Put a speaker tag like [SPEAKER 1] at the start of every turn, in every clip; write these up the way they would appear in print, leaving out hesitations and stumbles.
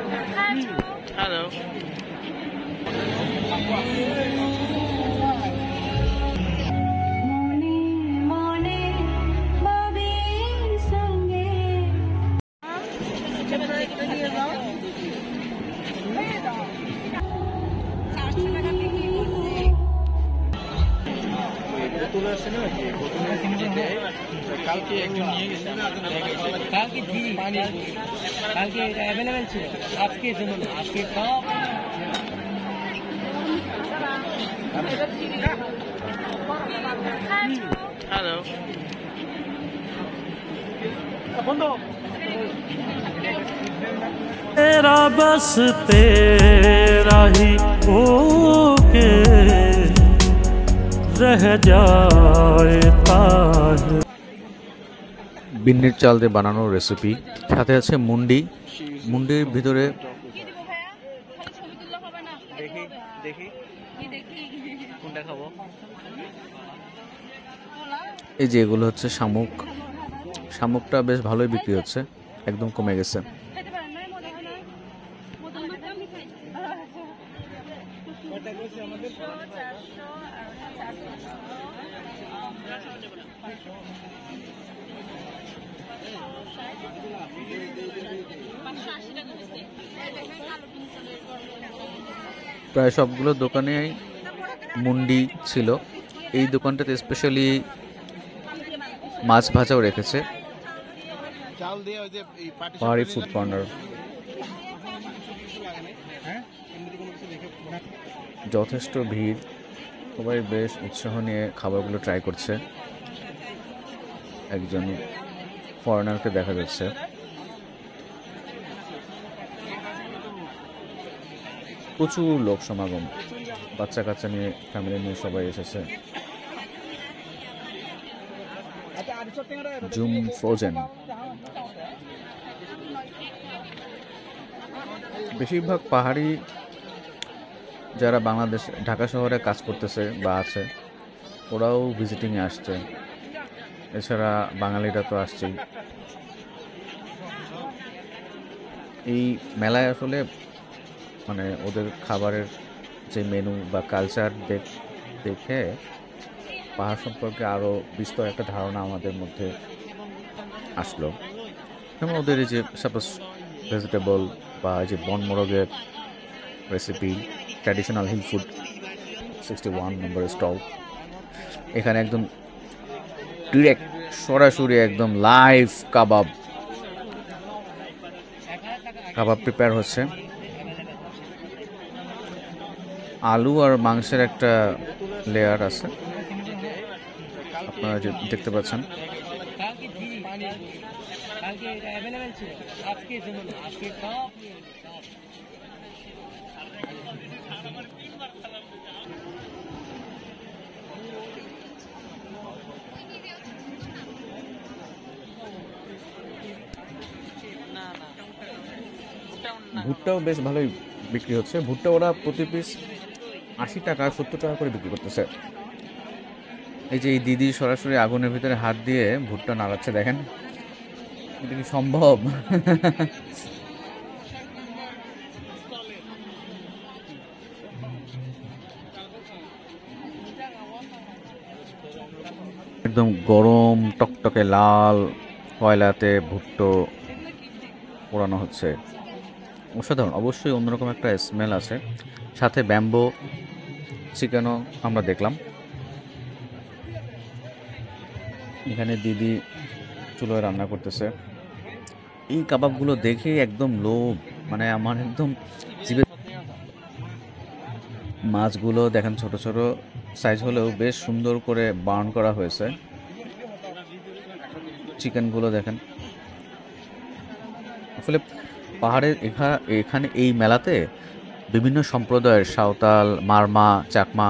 [SPEAKER 1] Hello. কালকে একজন নিয়ে গেছে কালকে পানি কালকে অ্যাভেলেবেল ছিল আজকে জন্য না আজকে সব হ্যালো বন্ধু
[SPEAKER 2] तेरा बस तेरा ही ओके रह जाए ताहे।
[SPEAKER 3] বিন্নির চাল দিয়ে বানানো রেসিপি, সাথে আছে মুন্ডি। মুন্ডির ভিতরে এই যে এগুলো হচ্ছে শামুক। শামুকটা বেশ ভালোই বিক্রি হচ্ছে, একদম কমে গেছে। প্রায় সবগুলো দোকানেই মুন্ডি ছিল। এই দোকানটাতে স্পেশালি মাছ ভাজাও রেখেছে। পাহাড়ি ফুড কর্নার, যথেষ্ট ভিড়, সবাই বেশ উৎসাহ নিয়ে খাবারগুলো ট্রাই করছে। একজন ফরেনারকে দেখা যাচ্ছে। প্রচুর লোক সমাগম, বাচ্চা কাচ্চা নিয়ে, ফ্যামিলি নিয়ে সবাই এসেছে। জুম ফ্রোজেন, বেশিরভাগ পাহাড়ি যারা বাংলাদেশ ঢাকা শহরে কাজ করতেছে বা আছে, ওরাও ভিজিটিংয়ে আসছে। এছাড়া বাঙালিরা তো আসছেই। এই মেলায় আসলে মানে ওদের খাবারের যে মেনু বা কালচার দেখে পাহাড় সম্পর্কে আরও বিস্তর একটা ধারণা আমাদের মধ্যে আসলো। যেমন ওদের এই যে সাপোজ ভেজিটেবল বা এই যে বনমোরগের রেসিপি, ট্র্যাডিশনাল হিল ফুড 61 নম্বরের স্টল। এখানে একদম ডিরেক্ট সরাসরি একদম লাইভ কাবাব প্রিপেয়ার হচ্ছে। আলু আর মাংসের একটা লেয়ার আছে, আপনারা যে দেখতে পাচ্ছেন। ভুট্টাও বেশ ভালোই বিক্রি হচ্ছে। ভুট্টা ওরা প্রতি পিস 80 টাকা 70 টাকা করে বিক্রি করতেছে। এই যে এই দিদি সরাসরি আগুনের ভিতরে হাত দিয়ে ভুট্টা নাড়াচ্ছে, দেখেন এটা কি সম্ভব? একদম গরম টকটকে লাল কয়লাতে ভুট্টো পোড়ানো হচ্ছে, অসাধারণ। অবশ্যই অন্যরকম একটা স্মেল আছে। সাথে ব্যাম্বো চিকেনও আমরা দেখলাম। এখানে দিদি চুলোয় রান্না করতেছে। এই কাবাবগুলো দেখে একদম লোভ, মানে আমার একদম জিভে। মাছগুলো দেখেন ছোট ছোট সাইজ হলেও বেশ সুন্দর করে বার্ন করা হয়েছে। চিকেনগুলো দেখেন। আসলে পাহাড়ের এখানে এই মেলাতে বিভিন্ন সম্প্রদায়ের, সাঁওতাল, মারমা, চাকমা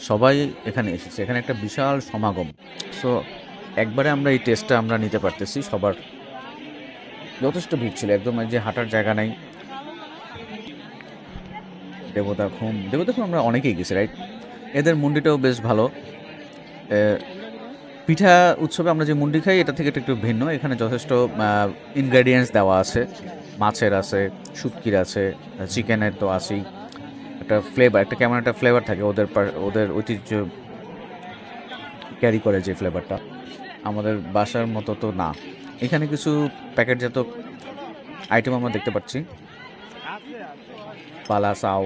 [SPEAKER 3] সবাই এখানে এসেছে। এখানে একটা বিশাল সমাগম। সো একবারে আমরা এই টেস্টটা আমরা নিতে পারতেছি। সবার যথেষ্ট ভিড় ছিল, একদম যে হাঁটার জায়গা নাই। দেবতাখুম আমরা অনেকেই গেছি, রাইট? এদের মুন্ডিটাও বেশ ভালো। পিঠা উৎসবে আমরা যে মুন্ডি খাই এটা থেকে একটু ভিন্ন। এখানে যথেষ্ট ইনগ্রেডিয়েন্টস দেওয়া আছে, মাছের আছে, শুটকির আছে, চিকেনের তো আছেই। একটা ফ্লেভার, একটা কেমন একটা ফ্লেভার থাকে ওদের ঐতিহ্য ক্যারি করে যে ফ্লেভারটা, আমাদের বাসার মতো তো না। এখানে কিছু প্যাকেটজাত আইটেম আমরা দেখতে পাচ্ছি, পালা সাও।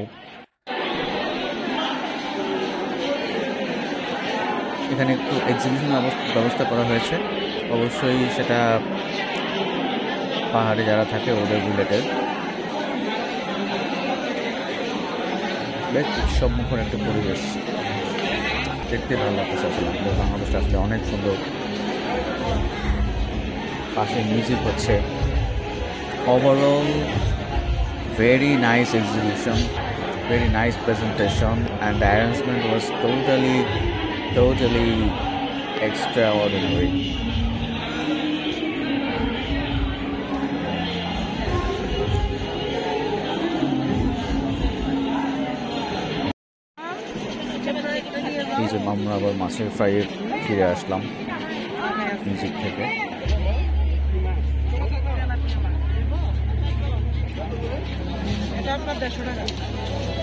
[SPEAKER 3] এখানে একটু এক্সিবিশন ব্যবস্থা করা হয়েছে, অবশ্যই সেটা পাহাড়ে যারা থাকে ওদের রিলেটেড। বেশ উৎসবমুখর একটা পরিবেশ, দেখতে ভালো লাগতেছে। আসলে আমাদের বাংলাদেশটা আসলে অনেক সুন্দর। পাশে মিউজিক হচ্ছে। Overall very nice exhibition, very nice presentation, and the arrangement was totally extraordinary. এই যে আমরা আবার মাছের ফ্রাই ফিরে আসলাম মিউজিক থেকে।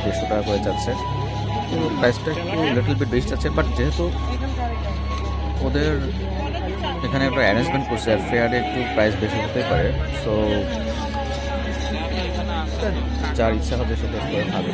[SPEAKER 3] 150 টাকা করে যাচ্ছে, তো প্রাইসটা একটু লিটল বিট বেশি যাচ্ছে। বাট যেহেতু ওদের এখানে একটা অ্যারেঞ্জমেন্ট করছে, ফেয়ারে একটু প্রাইস বেশি হতে পারে। সো যার ইচ্ছা হবে সেটা করে খাবে।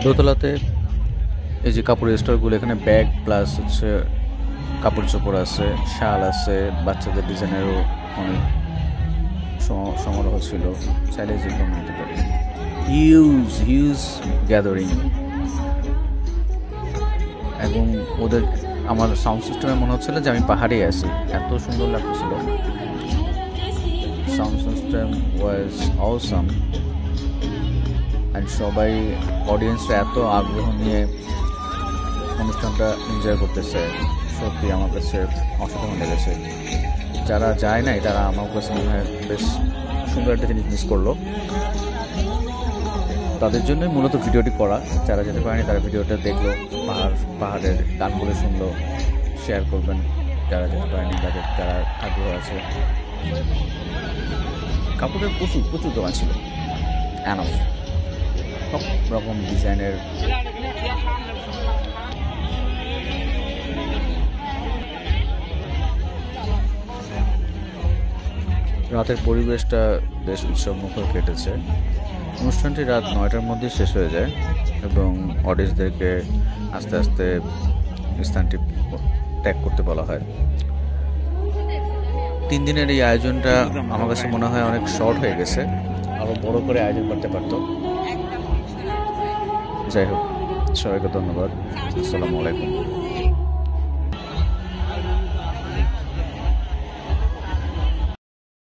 [SPEAKER 3] দোতলাতে এই যে কাপড়ের স্টোরগুলো, এখানে ব্যাগ প্লাস হচ্ছে কাপড় চোপড় আছে, শাল আছে, বাচ্চাদের ডিজাইনেরও অনেক সমারোহ ছিল, চাইলে যেগুলো নিতে পারি। হিউজ গ্যাদারিং, এবং ওদের আমার সাউন্ড সিস্টেমে মনে হচ্ছিল যে আমি পাহাড়ে আছি, এত সুন্দর লাগতেছিল। Sound system was awesome, and সবাই অডিয়েন্সরা এত আগ্রহ নিয়ে অনুষ্ঠানটা এনজয় করতেছে, সত্যি আমার কাছে অসাধারণ লেগেছে। যারা যায় নাই তারা আমার কাছে মনে হয় বেশ সুন্দর একটা জিনিস মিস করলো। তাদের জন্যই মূলত ভিডিওটি করা। যারা যেতে পারেনি তারা ভিডিওটা দেখলো, পাহাড়ের গানগুলো শুনলো, শেয়ার করবেন যারা যেতে পারেনি তাদের, যারা আগ্রহ আছে। কাপড়ের প্রচুর দোকান ছিল, অ্যানফ সব রকম ডিজাইনের। রাতের পরিবেশটা বেশ উৎসবমুখর কেটেছে। অনুষ্ঠানটি রাত 9টার মধ্যে শেষ হয়ে যায় এবং অডিয়েন্সদেরকে আস্তে আস্তে স্থানটি ত্যাগ করতে বলা হয়। 3 দিনের এই আয়োজনটা আমার কাছে মনে হয় অনেক শর্ট হয়ে গেছে, আরও বড় করে আয়োজন করতে পারতো। যাই হোক, সবাইকে ধন্যবাদ। আসসালামু আলাইকুম।